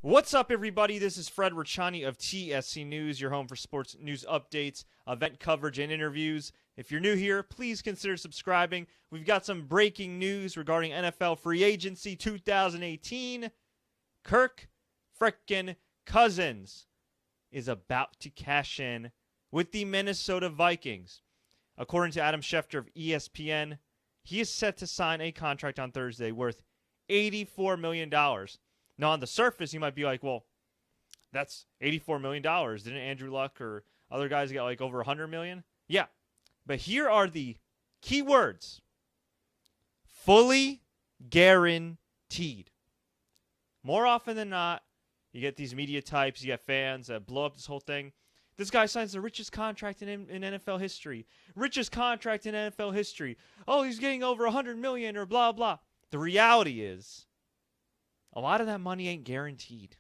What's up, everybody? This is Fred Richani of TSC News, your home for sports news updates, event coverage, and interviews. If you're new here, please consider subscribing. We've got some breaking news regarding NFL free agency 2018. Kirk frickin' Cousins is about to cash in with the Minnesota Vikings. According to Adam Schefter of ESPN, he is set to sign a contract on Thursday worth $84 million. Now, on the surface, you might be like, well, that's $84 million. Didn't Andrew Luck or other guys get like over $100 million? Yeah. But here are the key words. Fully guaranteed. More often than not, you get these media types, you get fans that blow up this whole thing. This guy signs the richest contract in NFL history. Richest contract in NFL history. Oh, he's getting over $100 million or blah, blah. The reality is, a lot of that money ain't guaranteed.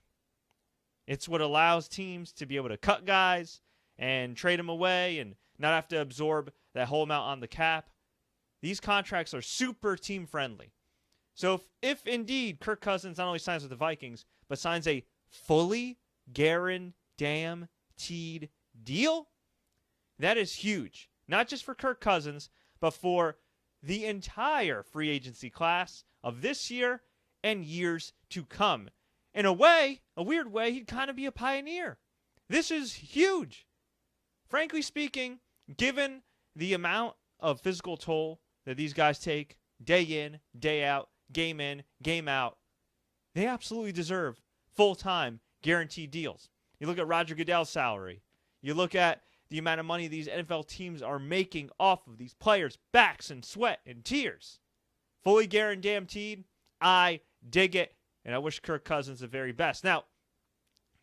It's what allows teams to be able to cut guys and trade them away and not have to absorb that whole amount on the cap. These contracts are super team friendly. So if indeed Kirk Cousins not only signs with the Vikings, but signs a fully guaranteed deal, that is huge. Not just for Kirk Cousins, but for the entire free agency class of this year and years to come. In a way, a weird way, he'd kind of be a pioneer. This is huge. Frankly speaking, given the amount of physical toll that these guys take day in, day out, game in, game out, they absolutely deserve full-time guaranteed deals. You look at Roger Goodell's salary. You look at the amount of money these NFL teams are making off of these players' backs and sweat and tears. Fully guaranteed, I dig it, and I wish Kirk Cousins the very best. Now,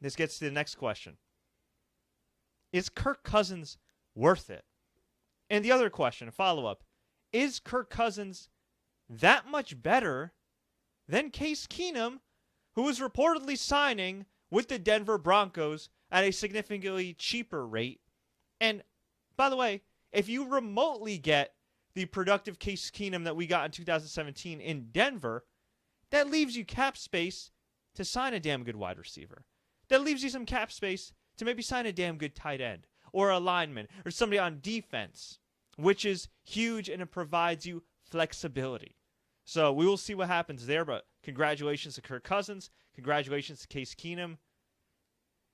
this gets to the next question. Is Kirk Cousins worth it? And the other question, a follow-up, is Kirk Cousins that much better than Case Keenum, who is reportedly signing with the Denver Broncos at a significantly cheaper rate? And, by the way, if you remotely get the productive Case Keenum that we got in 2017 in Denver, that leaves you cap space to sign a damn good wide receiver. That leaves you some cap space to maybe sign a damn good tight end or a lineman or somebody on defense, which is huge, and it provides you flexibility. So we will see what happens there, but congratulations to Kirk Cousins. Congratulations to Case Keenum.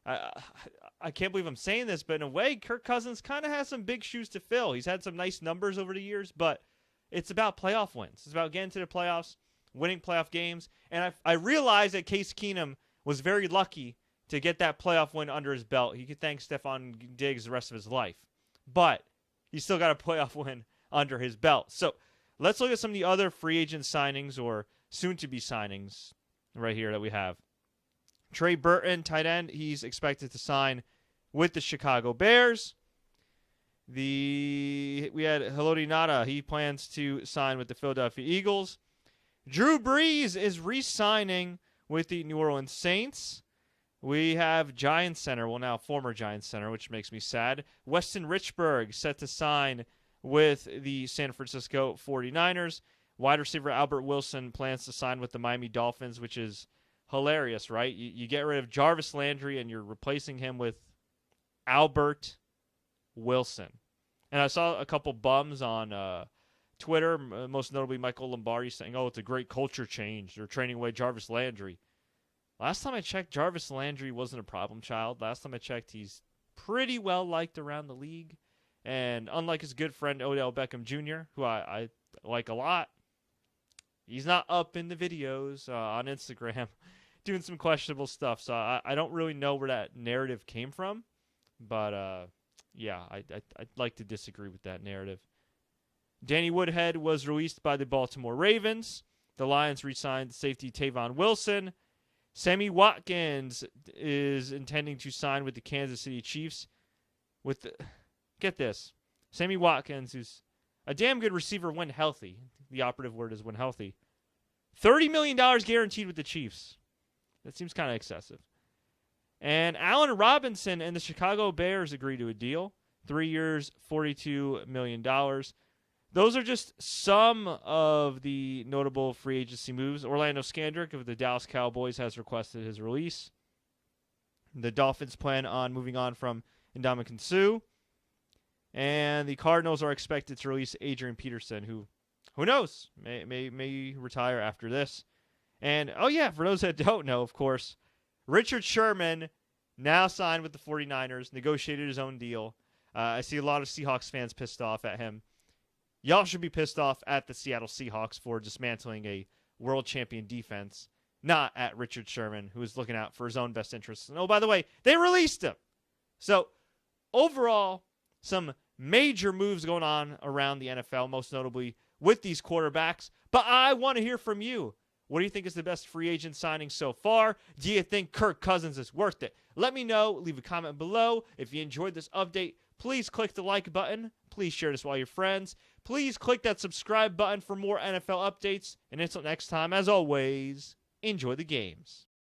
I can't believe I'm saying this, but in a way, Kirk Cousins kind of has some big shoes to fill. He's had some nice numbers over the years, but it's about playoff wins. It's about getting to the playoffs, winning playoff games. And I realize that Case Keenum was very lucky to get that playoff win under his belt. He could thank Stephon Diggs the rest of his life. But he still got a playoff win under his belt. So let's look at some of the other free agent signings or soon-to-be signings right here that we have. Trey Burton, tight end, he's expected to sign with the Chicago Bears. We had Haloti Ngata, he plans to sign with the Philadelphia Eagles. Drew Brees is re-signing with the New Orleans Saints. We have Giants center, well now former Giants center, which makes me sad. Weston Richburg set to sign with the San Francisco 49ers. Wide receiver Albert Wilson plans to sign with the Miami Dolphins, which is hilarious, right? You get rid of Jarvis Landry and you're replacing him with Albert Wilson. And I saw a couple bums on Twitter, most notably Michael Lombardi, saying, oh, it's a great culture change. They're training away Jarvis Landry. Last time I checked, Jarvis Landry wasn't a problem child. Last time I checked, he's pretty well liked around the league. And unlike his good friend Odell Beckham Jr., who I like a lot, he's not up in the videos on Instagram doing some questionable stuff. So I don't really know where that narrative came from. But, yeah, I'd like to disagree with that narrative. Danny Woodhead was released by the Baltimore Ravens. The Lions re-signed safety Tavon Wilson. Sammy Watkins is intending to sign with the Kansas City Chiefs. Get this, Sammy Watkins, who's a damn good receiver when healthy. The operative word is when healthy. $30 million guaranteed with the Chiefs. That seems kind of excessive. And Allen Robinson and the Chicago Bears agreed to a deal. 3 years, $42 million. those are just some of the notable free agency moves. Orlando Scandrick of the Dallas Cowboys has requested his release. The Dolphins plan on moving on from Ndamukong Suh. And the Cardinals are expected to release Adrian Peterson, who knows, may retire after this. And, oh yeah, for those that don't know, of course, Richard Sherman now signed with the 49ers, negotiated his own deal. I see a lot of Seahawks fans pissed off at him. Y'all should be pissed off at the Seattle Seahawks for dismantling a world champion defense, not at Richard Sherman, who is looking out for his own best interests. And, oh, by the way, they released him. So, overall, some major moves going on around the NFL, most notably with these quarterbacks. But I want to hear from you. What do you think is the best free agent signing so far? Do you think Kirk Cousins is worth it? Let me know. Leave a comment below. If you enjoyed this update, please click the like button. Please share this with all your friends. Please click that subscribe button for more NFL updates. And until next time, as always, enjoy the games.